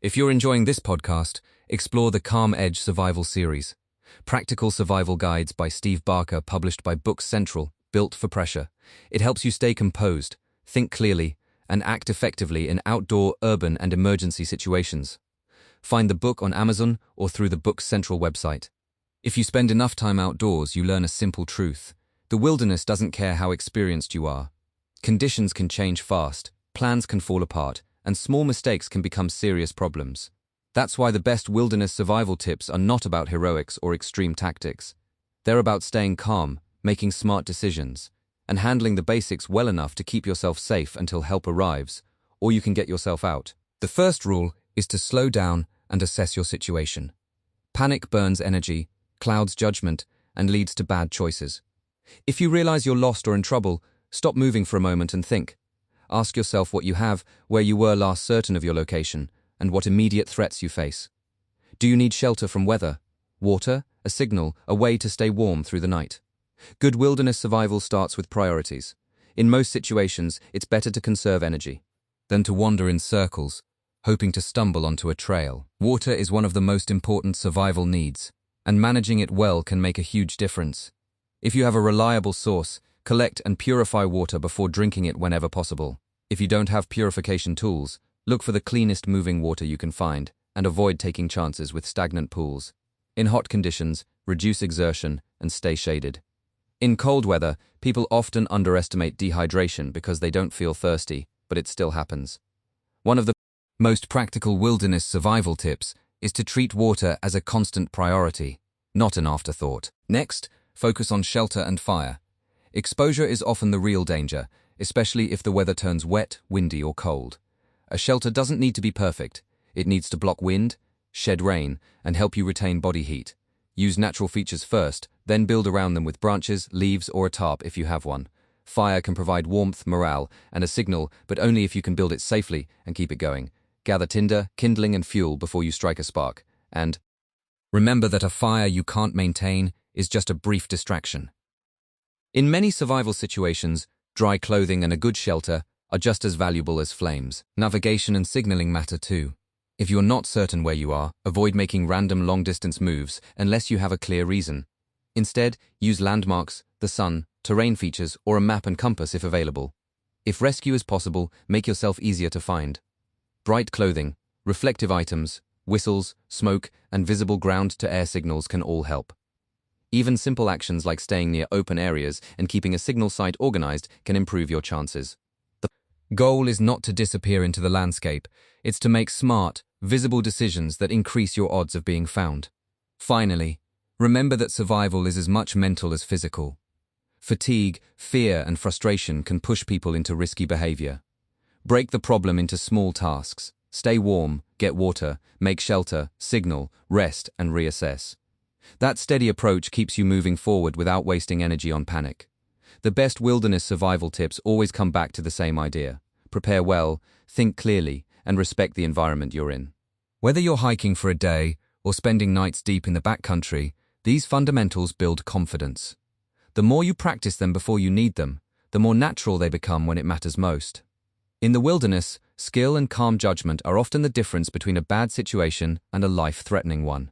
If you're enjoying this podcast, explore the Calm Edge Survival Series. Practical Survival Guides by Steve Barker, published by Books Central, built for pressure. It helps you stay composed, think clearly, and act effectively in outdoor, urban, and emergency situations. Find the book on Amazon or through the Books Central website. If you spend enough time outdoors, you learn a simple truth. The wilderness doesn't care how experienced you are. Conditions can change fast, plans can fall apart, and small mistakes can become serious problems. That's why the best wilderness survival tips are not about heroics or extreme tactics. They're about staying calm, making smart decisions, and handling the basics well enough to keep yourself safe until help arrives, or you can get yourself out. The first rule is to slow down and assess your situation. Panic burns energy, clouds judgment, and leads to bad choices. If you realize you're lost or in trouble, stop moving for a moment and think. Ask yourself what you have, where you were last certain of your location, and what immediate threats you face. Do you need shelter from weather, water, a signal, a way to stay warm through the night? Good wilderness survival starts with priorities. In most situations, it's better to conserve energy than to wander in circles, hoping to stumble onto a trail. Water is one of the most important survival needs, and managing it well can make a huge difference. If you have a reliable source, collect and purify water before drinking it whenever possible. If you don't have purification tools, look for the cleanest moving water you can find and avoid taking chances with stagnant pools. In hot conditions, reduce exertion and stay shaded. In cold weather, people often underestimate dehydration because they don't feel thirsty, but it still happens. One of the most practical wilderness survival tips is to treat water as a constant priority, not an afterthought. Next, focus on shelter and fire. Exposure is often the real danger, especially if the weather turns wet, windy, or cold. A shelter doesn't need to be perfect. It needs to block wind, shed rain, and help you retain body heat. Use natural features first, then build around them with branches, leaves, or a tarp if you have one. Fire can provide warmth, morale, and a signal, but only if you can build it safely and keep it going. Gather tinder, kindling, and fuel before you strike a spark. And remember that a fire you can't maintain is just a brief distraction. In many survival situations, dry clothing and a good shelter are just as valuable as flames. Navigation and signaling matter too. If you're not certain where you are, avoid making random long-distance moves unless you have a clear reason. Instead, use landmarks, the sun, terrain features, or a map and compass if available. If rescue is possible, make yourself easier to find. Bright clothing, reflective items, whistles, smoke, and visible ground-to-air signals can all help. Even simple actions like staying near open areas and keeping a signal site organized can improve your chances. The goal is not to disappear into the landscape, it's to make smart, visible decisions that increase your odds of being found. Finally, remember that survival is as much mental as physical. Fatigue, fear, and frustration can push people into risky behavior. Break the problem into small tasks. Stay warm, get water, make shelter, signal, rest, and reassess. That steady approach keeps you moving forward without wasting energy on panic. The best wilderness survival tips always come back to the same idea. Prepare well, think clearly, and respect the environment you're in. Whether you're hiking for a day or spending nights deep in the backcountry, these fundamentals build confidence. The more you practice them before you need them, the more natural they become when it matters most. In the wilderness, skill and calm judgment are often the difference between a bad situation and a life-threatening one.